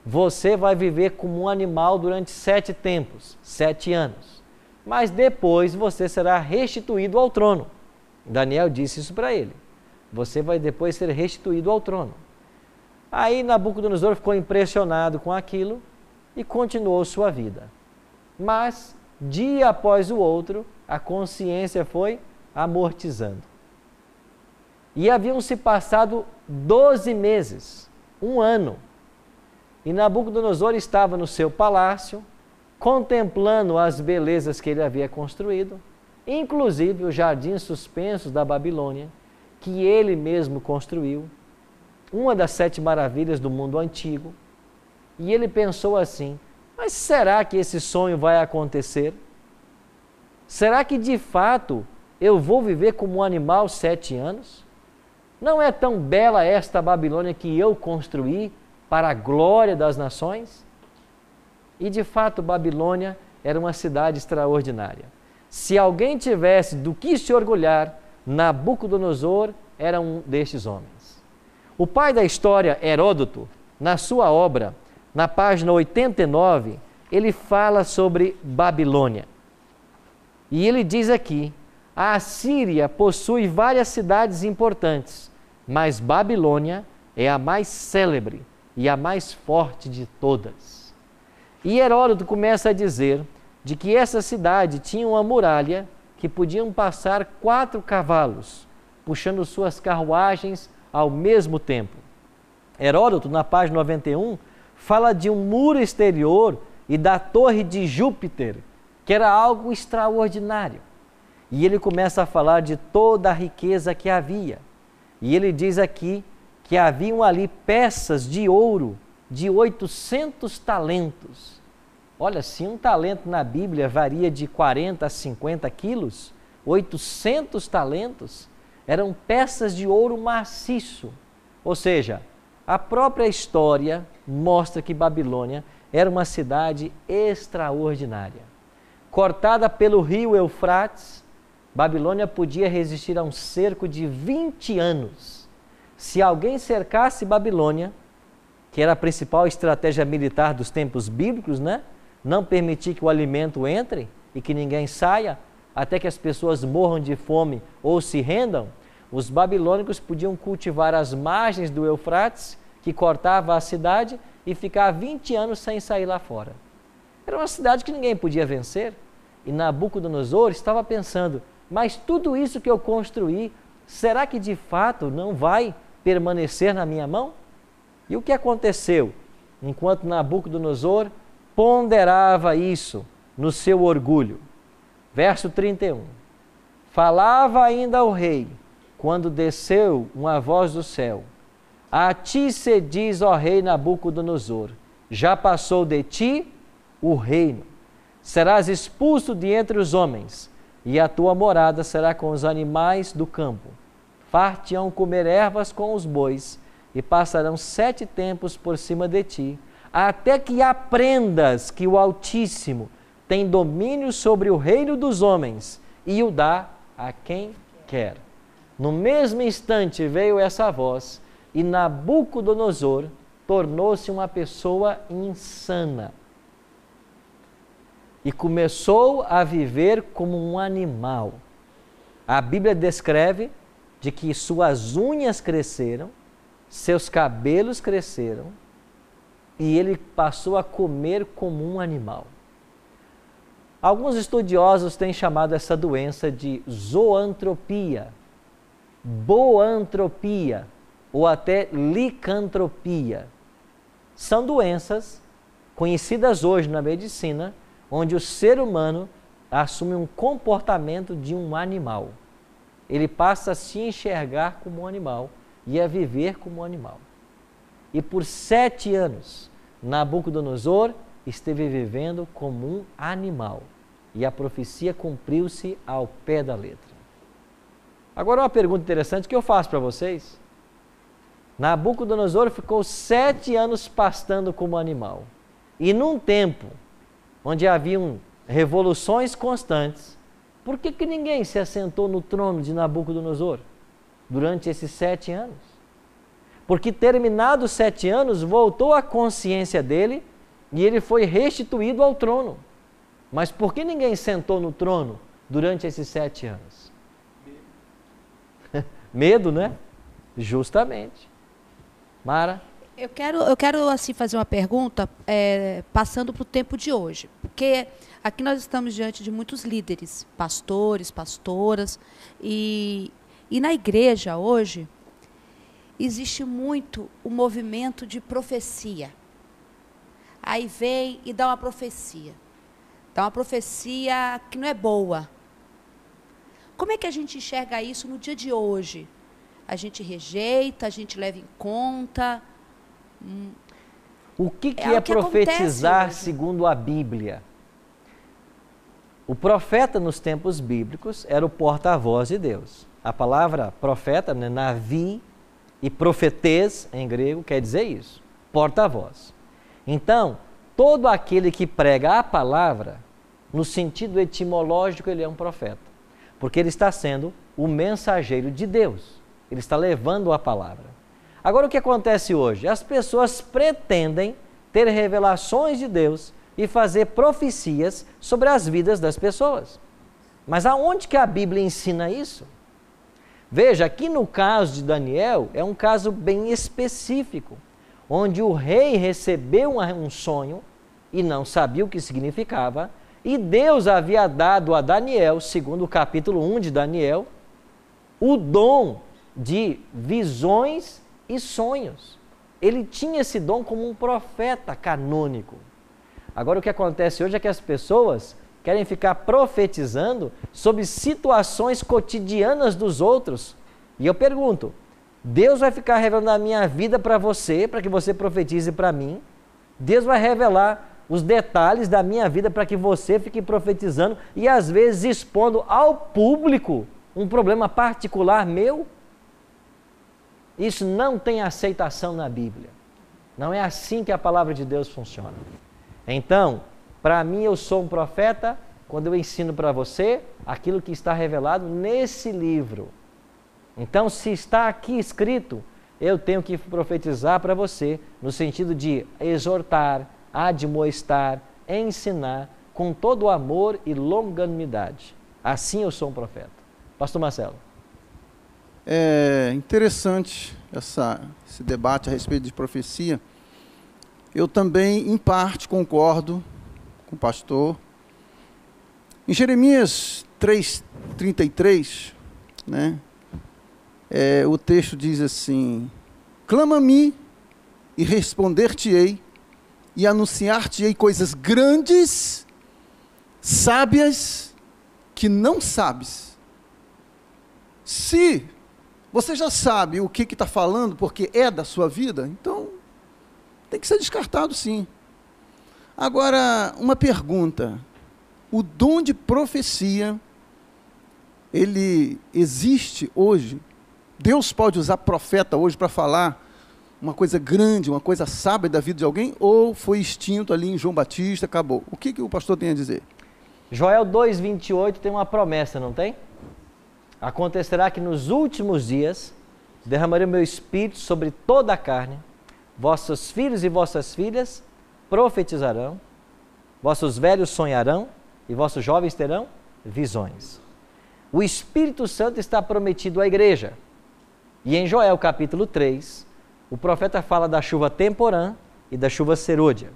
Speaker 2: Você vai viver como um animal durante 7 tempos, 7 anos. Mas depois você será restituído ao trono. Daniel disse isso para ele. Você vai depois ser restituído ao trono. Aí Nabucodonosor ficou impressionado com aquilo e continuou sua vida. Mas, dia após o outro, a consciência foi amortizando. E haviam se passado 12 meses, 1 ano. E Nabucodonosor estava no seu palácio, contemplando as belezas que ele havia construído, inclusive os jardins suspensos da Babilônia, que ele mesmo construiu, uma das 7 maravilhas do mundo antigo. E ele pensou assim: mas será que esse sonho vai acontecer? Será que de fato eu vou viver como um animal 7 anos? Não é tão bela esta Babilônia que eu construí para a glória das nações? E de fato Babilônia era uma cidade extraordinária. Se alguém tivesse do que se orgulhar, Nabucodonosor era um destes homens. O pai da história, Heródoto, na sua obra, na página 89, ele fala sobre Babilônia. E ele diz aqui: a Assíria possui várias cidades importantes, mas Babilônia é a mais célebre e a mais forte de todas. E Heródoto começa a dizer de que essa cidade tinha uma muralha que podiam passar 4 cavalos, puxando suas carruagens ao mesmo tempo. Heródoto, na página 91, fala de um muro exterior e da torre de Júpiter, que era algo extraordinário. E ele começa a falar de toda a riqueza que havia. E ele diz aqui que haviam ali peças de ouro de 800 talentos. Olha, se um talento na Bíblia varia de 40 a 50 quilos, 800 talentos eram peças de ouro maciço. Ou seja, a própria história mostra que Babilônia era uma cidade extraordinária. Cortada pelo rio Eufrates, Babilônia podia resistir a um cerco de 20 anos. Se alguém cercasse Babilônia, que era a principal estratégia militar dos tempos bíblicos, né? Não permitir que o alimento entre e que ninguém saia, até que as pessoas morram de fome ou se rendam, os babilônicos podiam cultivar as margens do Eufrates, que cortava a cidade, e ficar 20 anos sem sair lá fora. Era uma cidade que ninguém podia vencer. E Nabucodonosor estava pensando, mas tudo isso que eu construí, será que de fato não vai permanecer na minha mão? E o que aconteceu? Enquanto Nabucodonosor ponderava isso no seu orgulho. Verso 31. Falava ainda o rei, quando desceu uma voz do céu: a ti se diz, ó rei Nabucodonosor, já passou de ti o reino. Serás expulso de entre os homens, e a tua morada será com os animais do campo. Far-te-ão comer ervas com os bois, e passarão 7 tempos por cima de ti, até que aprendas que o Altíssimo tem domínio sobre o reino dos homens, e o dá a quem quer. No mesmo instante veio essa voz, e Nabucodonosor tornou-se uma pessoa insana. E começou a viver como um animal. A Bíblia descreve de que suas unhas cresceram, seus cabelos cresceram, e ele passou a comer como um animal. Alguns estudiosos têm chamado essa doença de zoantropia, boantropia ou até licantropia. São doenças conhecidas hoje na medicina, onde o ser humano assume um comportamento de um animal. Ele passa a se enxergar como um animal e a viver como um animal. E por 7 anos, Nabucodonosor esteve vivendo como um animal. E a profecia cumpriu-se ao pé da letra. Agora uma pergunta interessante que eu faço para vocês. Nabucodonosor ficou 7 anos pastando como animal. E num tempo onde haviam revoluções constantes, por que ninguém se assentou no trono de Nabucodonosor durante esses 7 anos? Porque terminados os 7 anos, voltou a consciência dele e ele foi restituído ao trono. Mas por que ninguém sentou no trono durante esses 7 anos? Medo, né? Justamente. Mara?
Speaker 10: Eu quero assim, fazer uma pergunta, passando para o tempo de hoje. Porque aqui nós estamos diante de muitos líderes, pastores, pastoras, e na igreja hoje existe muito o movimento de profecia. Aí vem e dá uma profecia. Dá uma profecia que não é boa. Como é que a gente enxerga isso no dia de hoje? A gente rejeita, a gente leva em conta?
Speaker 2: O que é profetizar segundo a Bíblia? O profeta nos tempos bíblicos era o porta-voz de Deus. A palavra profeta, né, navi, e profetês em grego quer dizer isso, porta-voz. Então, todo aquele que prega a palavra, no sentido etimológico, ele é um profeta, porque ele está sendo o mensageiro de Deus, ele está levando a palavra. Agora, o que acontece hoje? As pessoas pretendem ter revelações de Deus e fazer profecias sobre as vidas das pessoas. Mas aonde que a Bíblia ensina isso? Veja, aqui no caso de Daniel, é um caso bem específico, onde o rei recebeu um sonho e não sabia o que significava, e Deus havia dado a Daniel, segundo o capítulo 1 de Daniel, o dom de visões e sonhos. Ele tinha esse dom como um profeta canônico. Agora, o que acontece hoje é que as pessoas querem ficar profetizando sobre situações cotidianas dos outros. E eu pergunto, Deus vai ficar revelando a minha vida para você, para que você profetize para mim? Deus vai revelar os detalhes da minha vida para que você fique profetizando e às vezes expondo ao público um problema particular meu? Isso não tem aceitação na Bíblia. Não é assim que a palavra de Deus funciona. Então, para mim, eu sou um profeta quando eu ensino para você aquilo que está revelado nesse livro. Então, se está aqui escrito, eu tenho que profetizar para você no sentido de exortar, admoestar, ensinar com todo o amor e longanimidade. Assim eu sou um profeta. Pastor Marcelo.
Speaker 11: É interessante esse debate a respeito de profecia. Eu também, em parte, concordo com o pastor. Em Jeremias 3:33, né, o texto diz assim: clama-me e responder-te-ei, e anunciar-te-ei coisas grandes, sábias, que não sabes. Se você já sabe o que está falando, porque é da sua vida, então tem que ser descartado, sim. Agora, uma pergunta. O dom de profecia, ele existe hoje? Deus pode usar profeta hoje para falar uma coisa grande, uma coisa sábia da vida de alguém? Ou foi extinto ali em João Batista, acabou? O que o pastor tem a dizer?
Speaker 2: Joel 2:28 tem uma promessa, não tem? Acontecerá que nos últimos dias derramarei o meu espírito sobre toda a carne, vossos filhos e vossas filhas profetizarão, vossos velhos sonharão e vossos jovens terão visões. O Espírito Santo está prometido à igreja. E em Joel capítulo 3, o profeta fala da chuva temporã e da chuva serôdia,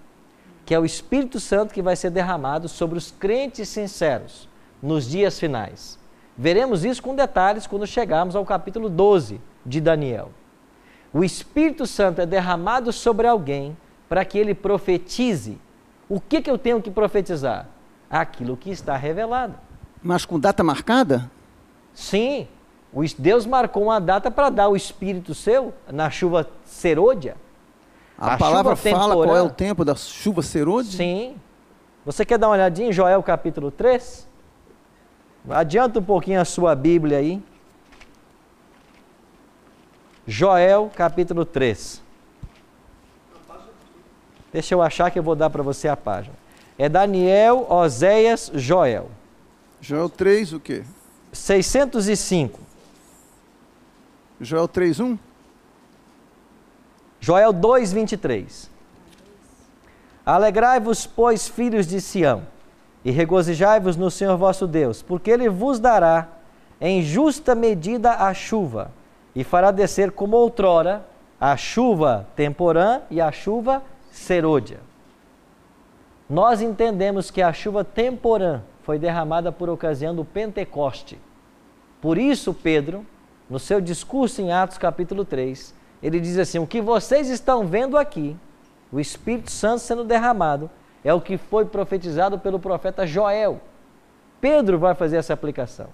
Speaker 2: que é o Espírito Santo que vai ser derramado sobre os crentes sinceros nos dias finais. Veremos isso com detalhes quando chegarmos ao capítulo 12 de Daniel. O Espírito Santo é derramado sobre alguém para que ele profetize. O que eu tenho que profetizar? Aquilo que está revelado.
Speaker 11: Mas com data marcada?
Speaker 2: Sim. Deus marcou uma data para dar o Espírito seu na chuva serôdia.
Speaker 11: A palavra fala qual é o tempo da chuva serôdia?
Speaker 2: Sim. Você quer dar uma olhadinha em Joel capítulo 3? Adianta um pouquinho a sua Bíblia aí. Joel capítulo 3. Deixa eu achar que eu vou dar para você a página. É Daniel, Oséias, Joel.
Speaker 11: Joel 3 o quê?
Speaker 2: 605.
Speaker 11: Joel 3:1?
Speaker 2: Joel 2:23. Alegrai-vos, pois, filhos de Sião, e regozijai-vos no Senhor vosso Deus, porque Ele vos dará em justa medida a chuva, e fará descer como outrora a chuva temporã e a chuva serôdia. Nós entendemos que a chuva temporã foi derramada por ocasião do Pentecoste. Por isso, Pedro, no seu discurso em Atos capítulo 3, ele diz assim: o que vocês estão vendo aqui, o Espírito Santo sendo derramado, é o que foi profetizado pelo profeta Joel. Pedro vai fazer essa aplicação.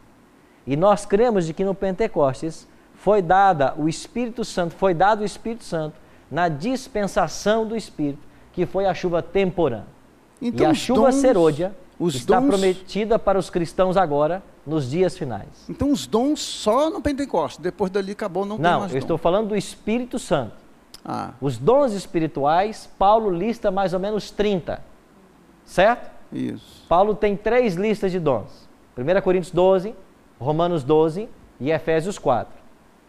Speaker 2: E nós cremos de que no Pentecostes foi dado o Espírito Santo na dispensação do Espírito, que foi a chuva temporã. Então, e a chuva serôdia está prometida para os cristãos agora, nos dias finais.
Speaker 11: Então os dons só no Pentecostes, depois dali acabou, não tem mais dom.
Speaker 2: Não, eu estou falando do Espírito Santo. Os dons espirituais, Paulo lista mais ou menos 30, certo?
Speaker 11: Isso.
Speaker 2: Paulo tem 3 listas de dons. 1 Coríntios 12, Romanos 12 e Efésios 4.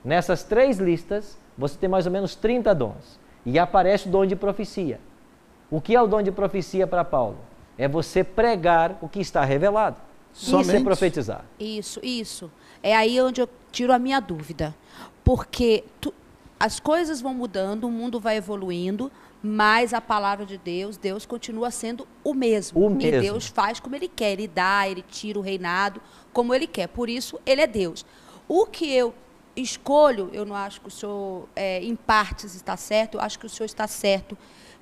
Speaker 2: Nessas 3 listas, você tem mais ou menos 30 dons. E aparece o dom de profecia. O que é o dom de profecia para Paulo? É você pregar o que está revelado. Somente. Isso é profetizar.
Speaker 10: Isso. É aí onde eu tiro a minha dúvida. Porque as coisas vão mudando, o mundo vai evoluindo, mas a palavra de Deus continua sendo o mesmo. E Deus faz como Ele quer. Ele dá, Ele tira o reinado como Ele quer. Por isso, Ele é Deus. O que eu escolho, eu não acho que o senhor, em partes, está certo, eu acho que o senhor está certo,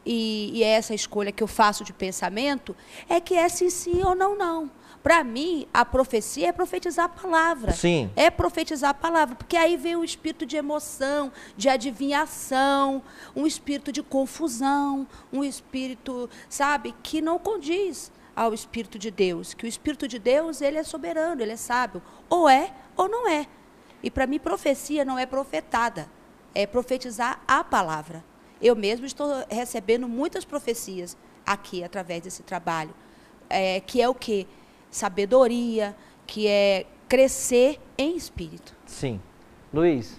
Speaker 10: e é essa escolha que eu faço de pensamento, é que é sim ou não. Para mim, a profecia é profetizar a palavra.
Speaker 2: Sim.
Speaker 10: É profetizar a palavra, porque aí vem um espírito de emoção, de adivinhação, um espírito de confusão, um espírito, sabe, que não condiz ao Espírito de Deus. Que o Espírito de Deus, ele é soberano, ele é sábio. Ou é ou não é. E para mim, profecia não é profetada, é profetizar a palavra. Eu mesmo estou recebendo muitas profecias aqui, através desse trabalho, que é o quê? Sabedoria, que é crescer em espírito.
Speaker 2: Sim. Luiz?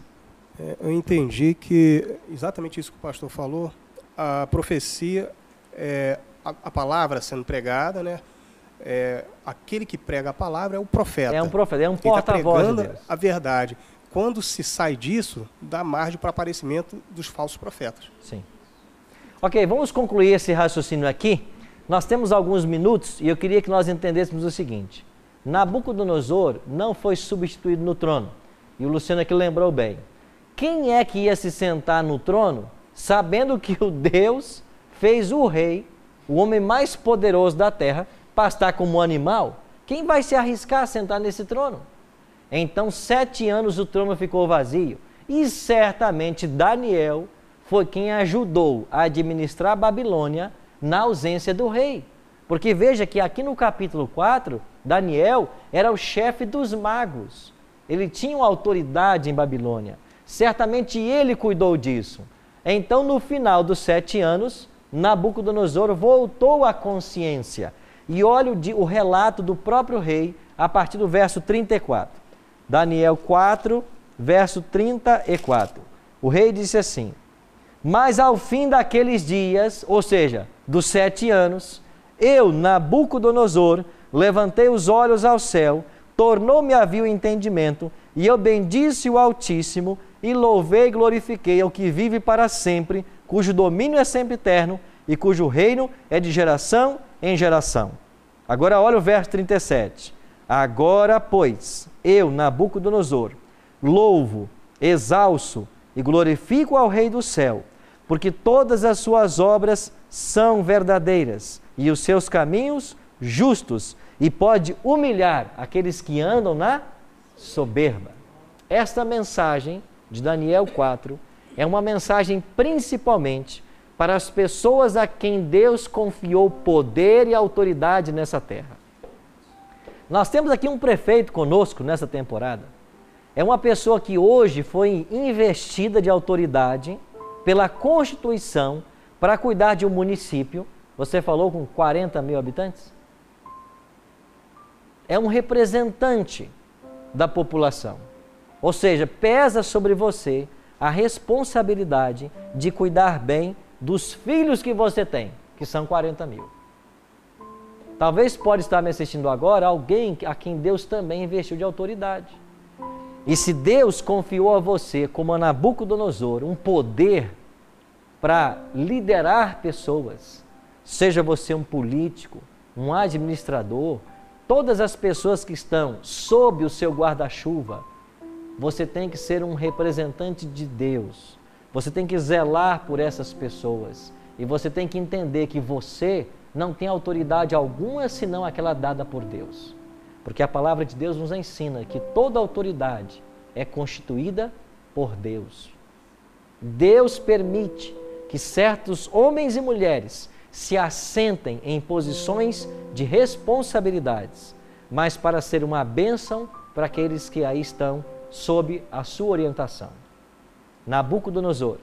Speaker 3: Eu entendi que, exatamente isso que o pastor falou, a profecia é a palavra sendo pregada, né? Aquele que prega a palavra é o profeta.
Speaker 2: É um profeta, é um
Speaker 3: Quem tá
Speaker 2: porta-voz de
Speaker 3: pregando
Speaker 2: Deus.
Speaker 3: a verdade. Quando se sai disso, dá margem para aparecimento dos falsos profetas.
Speaker 2: Sim. Ok, vamos concluir esse raciocínio aqui. Nós temos alguns minutos e eu queria que nós entendêssemos o seguinte. Nabucodonosor não foi substituído no trono. E o Luciano aqui lembrou bem. Quem é que ia se sentar no trono, sabendo que o Deus fez o rei, o homem mais poderoso da terra, pastar como animal? Quem vai se arriscar a sentar nesse trono? Então, 7 anos o trono ficou vazio. E certamente Daniel foi quem ajudou a administrar a Babilônia na ausência do rei. Porque veja que aqui no capítulo 4, Daniel era o chefe dos magos. Ele tinha uma autoridade em Babilônia. Certamente ele cuidou disso. Então, no final dos 7 anos, Nabucodonosor voltou à consciência. E olha o relato do próprio rei a partir do verso 34. Daniel 4, verso 34. O rei disse assim: mas ao fim daqueles dias, ou seja, dos 7 anos, eu, Nabucodonosor, levantei os olhos ao céu, tornou-me a vir o entendimento, e eu bendisse o Altíssimo, e louvei e glorifiquei ao que vive para sempre, cujo domínio é sempre eterno, e cujo reino é de geração em geração. Agora olha o verso 37. Agora, pois, eu, Nabucodonosor, louvo, exalço e glorifico ao Rei do céu, porque todas as suas obras são verdadeiras e os seus caminhos justos, e pode humilhar aqueles que andam na soberba. Esta mensagem de Daniel 4 é uma mensagem principalmente para as pessoas a quem Deus confiou poder e autoridade nessa terra. Nós temos aqui um prefeito conosco nessa temporada. É uma pessoa que hoje foi investida de autoridade pela Constituição para cuidar de um município. Você falou com 40 mil habitantes? É um representante da população. Ou seja, pesa sobre você a responsabilidade de cuidar bem dos filhos que você tem, que são 40 mil. Talvez pode estar me assistindo agora alguém a quem Deus também investiu de autoridade. E se Deus confiou a você, como a Nabucodonosor, um poder para liderar pessoas, seja você um político, um administrador, todas as pessoas que estão sob o seu guarda-chuva, você tem que ser um representante de Deus. Você tem que zelar por essas pessoas. E você tem que entender que você não tem autoridade alguma senão aquela dada por Deus. Porque a palavra de Deus nos ensina que toda autoridade é constituída por Deus. Deus permite que certos homens e mulheres se assentem em posições de responsabilidades, mas para ser uma bênção para aqueles que aí estão sob a sua orientação. Nabucodonosor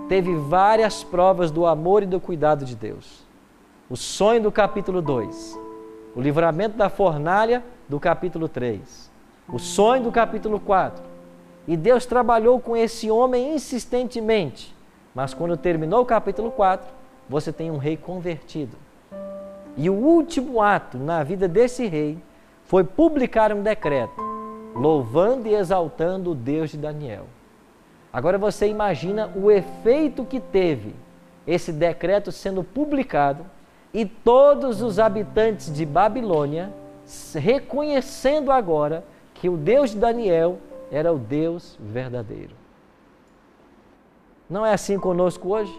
Speaker 2: teve várias provas do amor e do cuidado de Deus. O sonho do capítulo 2, o livramento da fornalha do capítulo 3, o sonho do capítulo 4. E Deus trabalhou com esse homem insistentemente, mas quando terminou o capítulo 4, você tem um rei convertido. E o último ato na vida desse rei foi publicar um decreto, louvando e exaltando o Deus de Daniel. Agora você imagina o efeito que teve esse decreto sendo publicado e todos os habitantes de Babilônia reconhecendo agora que o Deus de Daniel era o Deus verdadeiro. Não é assim conosco hoje?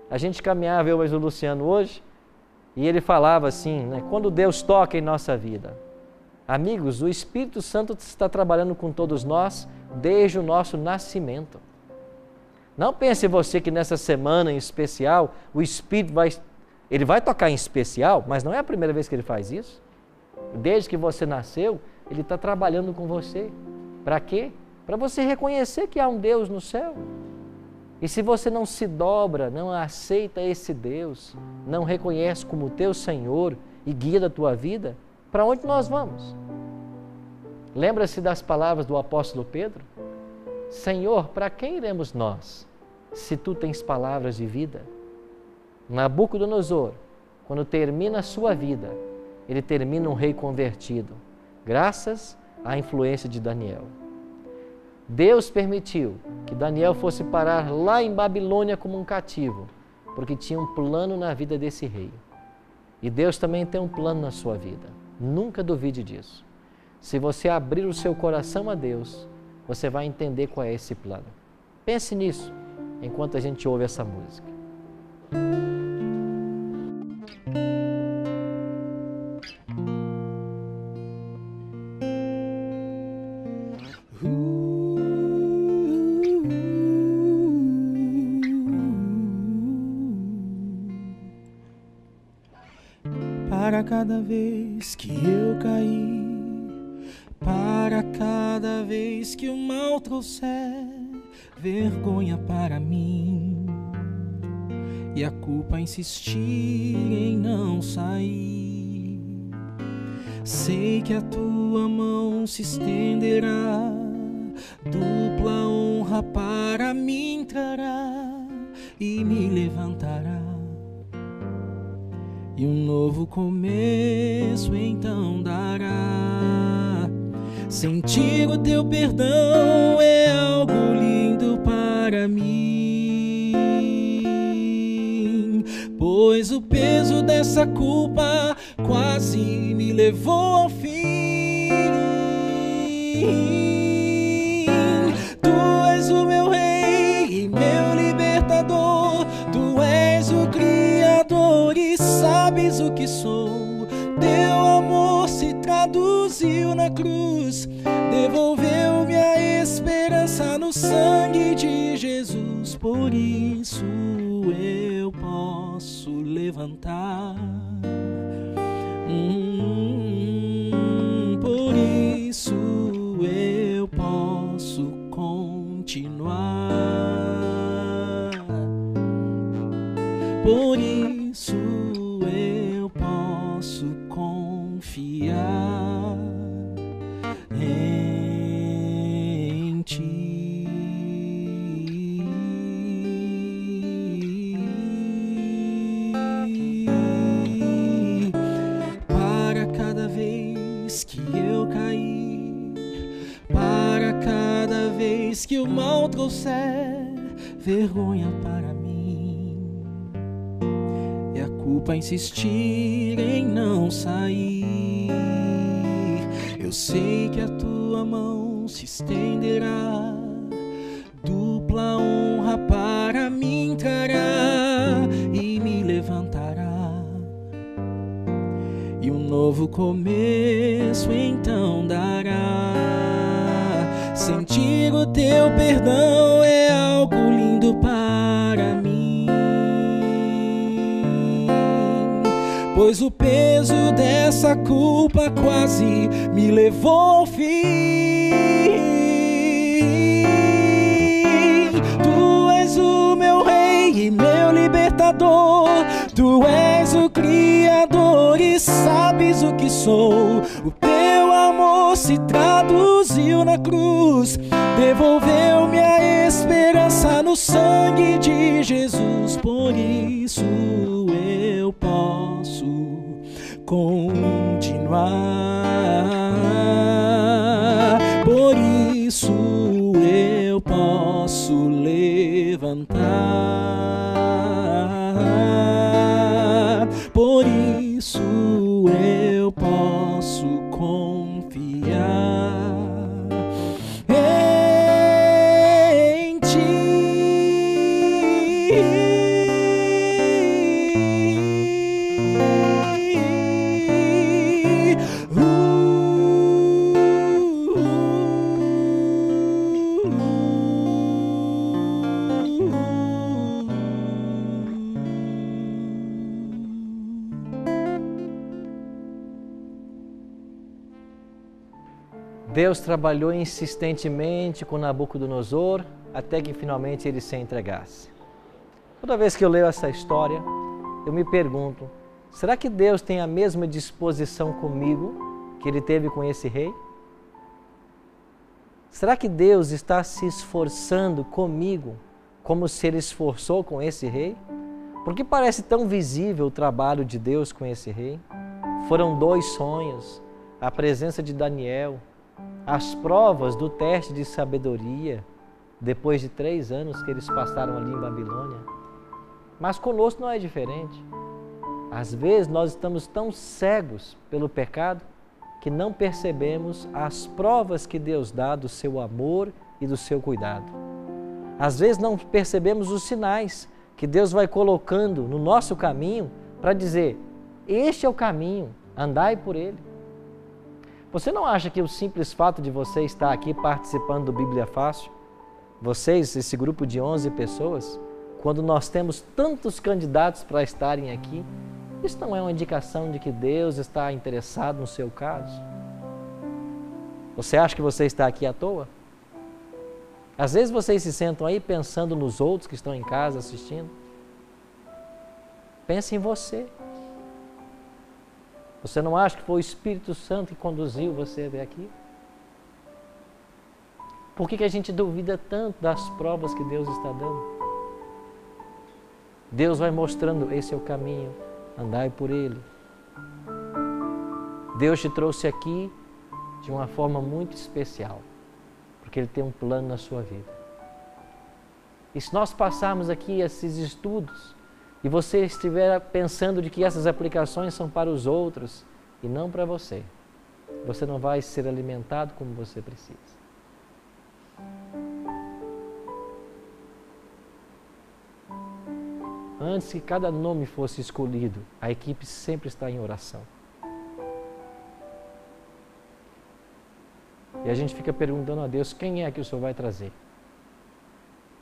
Speaker 2: A gente caminhava, eu e o Luciano hoje, e ele falava assim, né, quando Deus toca em nossa vida. Amigos, o Espírito Santo está trabalhando com todos nós desde o nosso nascimento. Não pense você que nessa semana em especial, o Espírito vai tocar em especial, mas não é a primeira vez que ele faz isso. Desde que você nasceu, ele está trabalhando com você. Para quê? Para você reconhecer que há um Deus no céu. E se você não se dobra, não aceita esse Deus, não reconhece como teu Senhor e guia da tua vida, para onde nós vamos? Lembra-se das palavras do apóstolo Pedro? Senhor, para quem iremos nós, se tu tens palavras de vida? Nabucodonosor, quando termina a sua vida, ele termina um rei convertido, graças à influência de Daniel. Deus permitiu que Daniel fosse parar lá em Babilônia como um cativo, porque tinha um plano na vida desse rei. E Deus também tem um plano na sua vida. Nunca duvide disso. Se você abrir o seu coração a Deus, você vai entender qual é esse plano. Pense nisso enquanto a gente ouve essa música.
Speaker 12: Para cada vez que eu caí, para cada vez que o mal trouxer vergonha para mim e a culpa insistir em não sair, sei que a tua mão se estenderá, dupla honra para mim trará e me levantará. E um novo começo então dará. Sentir o teu perdão é algo lindo para mim, pois o peso dessa culpa quase me levou ao fim. Tu és o meu rei e meu libertador, tu és o Criador e sabes o que sou. Teu amor se traduziu na cruz, devolveu-me a esperança no sangue de Jesus. Por isso eu posso levantar, por isso eu posso continuar, por isso eu posso confiar em ti. Para cada vez que eu cair, para cada vez que o mal trouxer vergonha para mim e a culpa insistir em não sair, eu sei que a tua mão se estenderá, dupla honra para mim trará e me levantará. E um novo começo então dará. Sentir o teu perdão é algo lindo para mim, pois o peso dessa culpa quase me levou ao fim. Tu és o meu rei e meu libertador, tu és o Criador e sabes o que sou. O teu amor se traduziu na cruz, devolveu-me a esperança no sangue de Jesus. Por isso eu posso continuar, por isso eu posso levantar, por isso eu posso confiar
Speaker 2: Deus trabalhou insistentemente com Nabucodonosor até que finalmente ele se entregasse. Toda vez que eu leio essa história, eu me pergunto, será que Deus tem a mesma disposição comigo que ele teve com esse rei? Será que Deus está se esforçando comigo como se ele esforçou com esse rei? Por que parece tão visível o trabalho de Deus com esse rei? Foram 2 sonhos, a presença de Daniel, as provas do teste de sabedoria, depois de 3 anos que eles passaram ali em Babilônia. Mas conosco não é diferente. Às vezes nós estamos tão cegos pelo pecado que não percebemos as provas que Deus dá do seu amor e do seu cuidado. Às vezes não percebemos os sinais que Deus vai colocando no nosso caminho para dizer, este é o caminho, andai por ele. Você não acha que o simples fato de você estar aqui participando do Bíblia Fácil, vocês, esse grupo de 11 pessoas, quando nós temos tantos candidatos para estarem aqui, isso não é uma indicação de que Deus está interessado no seu caso? Você acha que você está aqui à toa? Às vezes vocês se sentam aí pensando nos outros que estão em casa assistindo. Pense em você. Você não acha que foi o Espírito Santo que conduziu você até aqui? Por que a gente duvida tanto das provas que Deus está dando? Deus vai mostrando, esse é o caminho, andai por ele. Deus te trouxe aqui de uma forma muito especial, porque Ele tem um plano na sua vida. E se nós passarmos aqui esses estudos, e você estiver pensando de que essas aplicações são para os outros e não para você, você não vai ser alimentado como você precisa. Antes que cada nome fosse escolhido, a equipe sempre está em oração. E a gente fica perguntando a Deus, quem é que o Senhor vai trazer?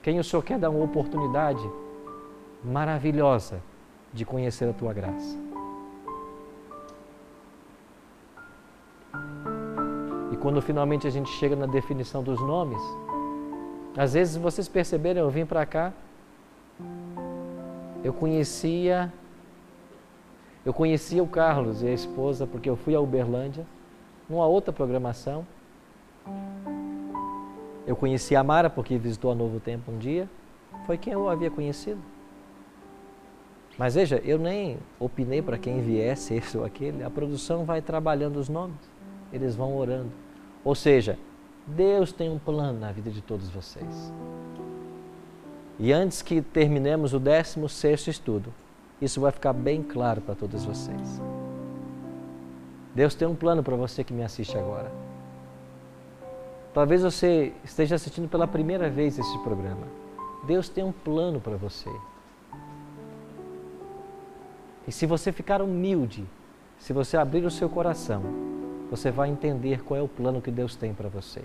Speaker 2: Quem o Senhor quer dar uma oportunidade maravilhosa de conhecer a Tua graça? E quando finalmente a gente chega na definição dos nomes, às vezes vocês perceberam, eu vim para cá, eu conhecia o Carlos e a esposa, porque eu fui a Uberlândia, numa outra programação. Eu conheci a Mara, porque visitou a Novo Tempo um dia. Foi quem eu havia conhecido. Mas veja, eu nem opinei para quem viesse, esse ou aquele. A produção vai trabalhando os nomes. Eles vão orando. Ou seja, Deus tem um plano na vida de todos vocês. E antes que terminemos o 16º estudo, isso vai ficar bem claro para todos vocês. Deus tem um plano para você que me assiste agora. Talvez você esteja assistindo pela primeira vez esse programa. Deus tem um plano para você. E se você ficar humilde, se você abrir o seu coração, você vai entender qual é o plano que Deus tem para você.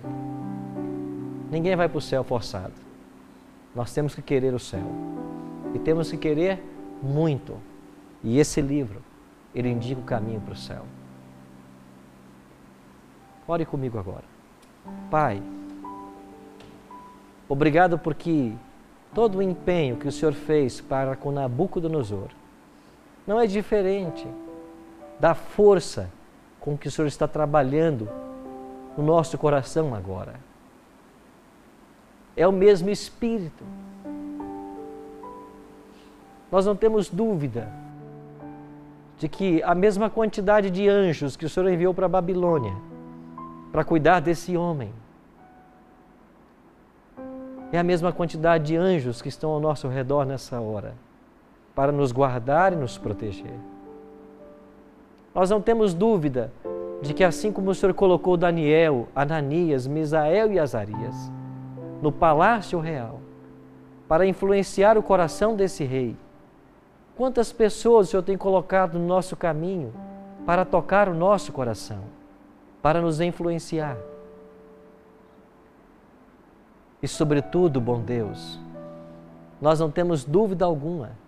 Speaker 2: Ninguém vai para o céu forçado. Nós temos que querer o céu. E temos que querer muito. E esse livro, ele indica o caminho para o céu. Ore comigo agora. Pai, obrigado porque todo o empenho que o Senhor fez para com Nabucodonosor não é diferente da força com que o Senhor está trabalhando no nosso coração agora. É o mesmo Espírito. Nós não temos dúvida de que a mesma quantidade de anjos que o Senhor enviou para a Babilônia para cuidar desse homem é a mesma quantidade de anjos que estão ao nosso redor nessa hora para nos guardar e nos proteger. Nós não temos dúvida de que assim como o Senhor colocou Daniel, Ananias, Misael e Azarias no palácio real para influenciar o coração desse rei, quantas pessoas o Senhor tem colocado no nosso caminho para tocar o nosso coração, para nos influenciar. E sobretudo, bom Deus, nós não temos dúvida alguma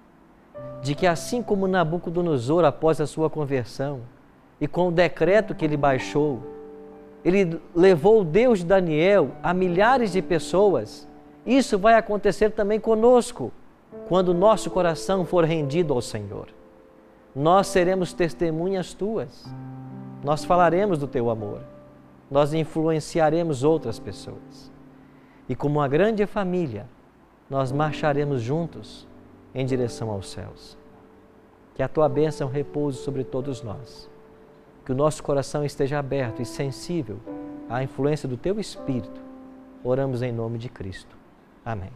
Speaker 2: de que assim como Nabucodonosor, após a sua conversão, e com o decreto que ele baixou, Ele levou o Deus de Daniel a milhares de pessoas. Isso vai acontecer também conosco, quando o nosso coração for rendido ao Senhor. Nós seremos testemunhas tuas. Nós falaremos do teu amor. Nós influenciaremos outras pessoas. E como uma grande família, nós marcharemos juntos em direção aos céus. Que a tua bênção repouse sobre todos nós. Que o nosso coração esteja aberto e sensível à influência do teu Espírito. Oramos em nome de Cristo. Amém.